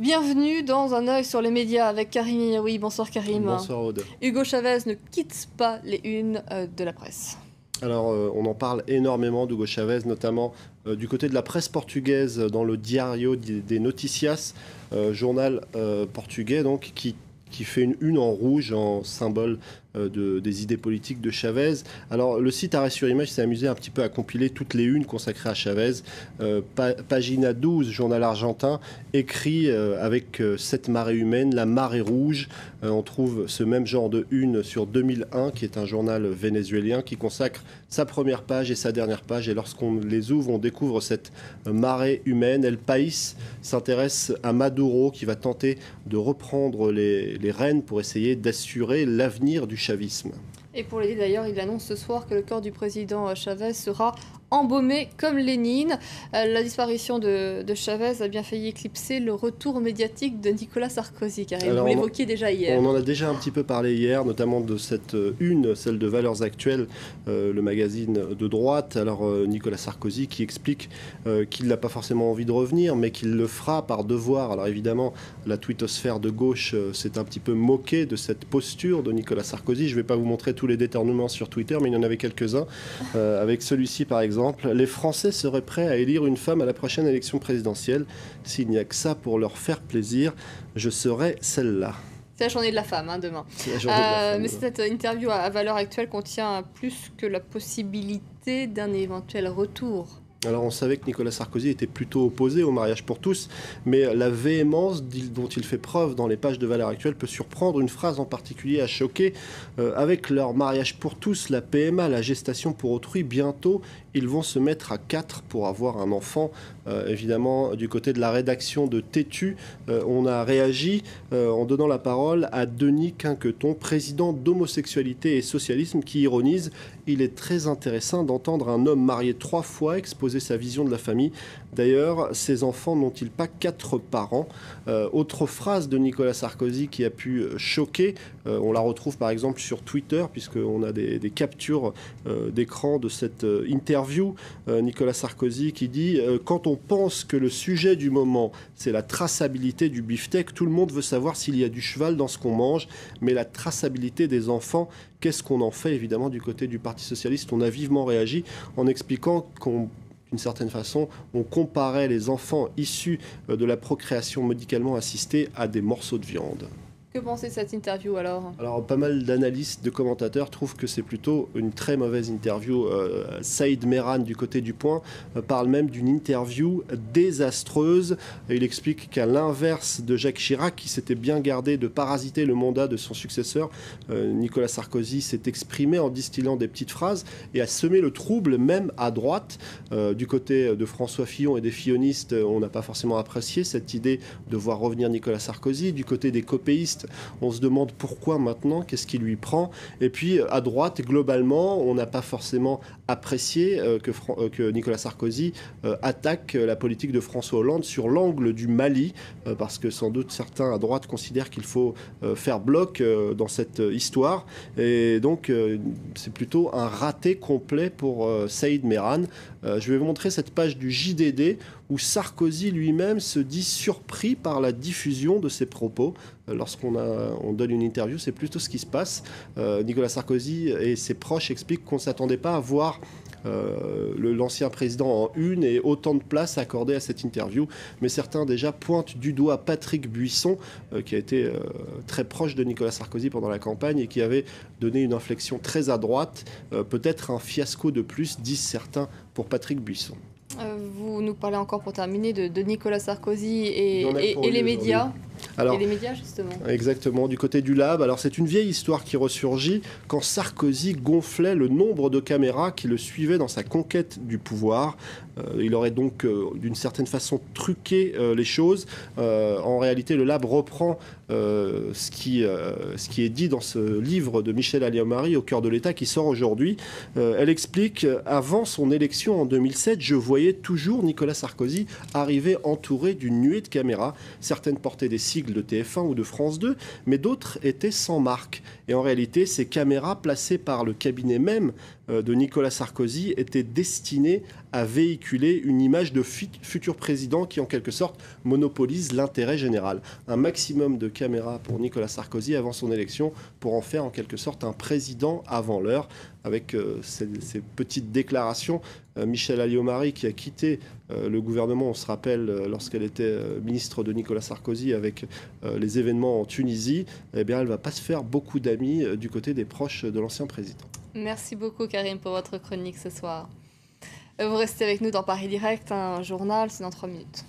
Bienvenue dans Un œil sur les médias avec Karim Yaoui. Bonsoir Karim. Bonsoir Aude. Hugo Chavez ne quitte pas les unes de la presse. Alors, on en parle énormément d'Hugo Chavez, notamment du côté de la presse portugaise, dans le Diário de Noticias, journal portugais, donc, qui fait une une en rouge, en symbole des idées politiques de Chavez. Alors, le site Arrêt sur Image s'est amusé un petit peu à compiler toutes les unes consacrées à Chavez. Pagina 12, journal argentin, écrit avec cette marée humaine, la marée rouge. On trouve ce même genre de une sur 2001, qui est un journal vénézuélien qui consacre sa première page et sa dernière page. Et lorsqu'on les ouvre, on découvre cette marée humaine. El País s'intéresse à Maduro, qui va tenter de reprendre les rênes pour essayer d'assurer l'avenir du chavisme. Et pour l'aider d'ailleurs, il annonce ce soir que le corps du président Chavez sera embaumé comme Lénine. La disparition de Chavez a bien failli éclipser le retour médiatique de Nicolas Sarkozy, car vous l'évoquiez déjà hier. On en a déjà un petit peu parlé hier, notamment de cette une, celle de Valeurs Actuelles, le magazine de droite. Alors Nicolas Sarkozy qui explique qu'il n'a pas forcément envie de revenir, mais qu'il le fera par devoir. Alors évidemment, la twittosphère de gauche s'est un petit peu moquée de cette posture de Nicolas Sarkozy. Je ne vais pas vous montrer tous les détournements sur Twitter, mais il y en avait quelques-uns. Avec celui-ci par exemple. Les Français seraient prêts à élire une femme à la prochaine élection présidentielle. S'il n'y a que ça pour leur faire plaisir, je serai celle-là. C'est la journée de la femme, demain. C'est la journée de la femme. Mais cette interview à Valeurs Actuelles contient plus que la possibilité d'un éventuel retour. Alors on savait que Nicolas Sarkozy était plutôt opposé au mariage pour tous, mais la véhémence dont il fait preuve dans les pages de Valeurs Actuelles peut surprendre. Une phrase en particulier a choqué. Avec leur mariage pour tous, la PMA, la gestation pour autrui, bientôt ils vont se mettre à 4 pour avoir un enfant. Évidemment, du côté de la rédaction de Tétu, on a réagi en donnant la parole à Denis Quinqueton, président d'Homosexualité et Socialisme, qui ironise: il est très intéressant d'entendre un homme marié 3 fois exposer sa vision de la famille. D'ailleurs, ces enfants n'ont-ils pas 4 parents? Autre phrase de Nicolas Sarkozy qui a pu choquer, on la retrouve par exemple sur Twitter, puisqu'on a des captures d'écran de cette interview. Nicolas Sarkozy qui dit quand on pense que le sujet du moment, c'est la traçabilité du beefsteak, tout le monde veut savoir s'il y a du cheval dans ce qu'on mange, mais la traçabilité des enfants, qu'est-ce qu'on en fait? Évidemment, du côté du Parti socialiste, on a vivement réagi en expliquant d'une certaine façon, on comparait les enfants issus de la procréation médicalement assistée à des morceaux de viande. Que pensez de cette interview alors? Alors, pas mal d'analystes, de commentateurs trouvent que c'est plutôt une très mauvaise interview. Saïd Mehran, du côté du Point, parle même d'une interview désastreuse. Il explique qu'à l'inverse de Jacques Chirac, qui s'était bien gardé de parasiter le mandat de son successeur, Nicolas Sarkozy s'est exprimé en distillant des petites phrases et a semé le trouble même à droite. Du côté de François Fillon et des fillonistes, on n'a pas forcément apprécié cette idée de voir revenir Nicolas Sarkozy. Du côté des copéistes, on se demande pourquoi maintenant, qu'est-ce qui lui prend. Et puis à droite, globalement, on n'a pas forcément apprécié que Nicolas Sarkozy attaque la politique de François Hollande sur l'angle du Mali, parce que sans doute certains à droite considèrent qu'il faut faire bloc dans cette histoire. Et donc c'est plutôt un raté complet pour Saïd Mehran. Je vais vous montrer cette page du JDD où Sarkozy lui-même se dit surpris par la diffusion de ses propos. Lorsqu'on donne une interview, c'est plutôt ce qui se passe. Nicolas Sarkozy et ses proches expliquent qu'on ne s'attendait pas à voir l'ancien président en une et autant de place accordée à cette interview. Mais certains déjà pointent du doigt Patrick Buisson, qui a été très proche de Nicolas Sarkozy pendant la campagne et qui avait donné une inflexion très à droite. Peut-être un fiasco de plus, disent certains, pour Patrick Buisson. Vous nous parlez encore pour terminer de Nicolas Sarkozy et les médias. Alors, et les médias, justement. Exactement, du côté du Lab. Alors, c'est une vieille histoire qui ressurgit quand Sarkozy gonflait le nombre de caméras qui le suivaient dans sa conquête du pouvoir. Il aurait donc, d'une certaine façon, truqué les choses. En réalité, le Lab reprend ce qui est dit dans ce livre de Michèle Alliot-Marie, Au cœur de l'État, qui sort aujourd'hui. Elle explique, avant son élection en 2007, je voyais toujours Nicolas Sarkozy arriver entouré d'une nuée de caméras. Certaines portaient des sigles de TF1 ou de France 2, mais d'autres étaient sans marque. Et en réalité, ces caméras placées par le cabinet même de Nicolas Sarkozy était destinée à véhiculer une image de futur président qui, en quelque sorte, monopolise l'intérêt général. Un maximum de caméras pour Nicolas Sarkozy avant son élection pour en faire, en quelque sorte, un président avant l'heure. Avec ces petites déclarations, Michèle Alliot-Marie, qui a quitté le gouvernement, on se rappelle, lorsqu'elle était ministre de Nicolas Sarkozy, avec les événements en Tunisie, eh bien, elle ne va pas se faire beaucoup d'amis du côté des proches de l'ancien président. Merci beaucoup, Karim, pour votre chronique ce soir. Vous restez avec nous dans Paris Direct, un journal, c'est dans 3 minutes.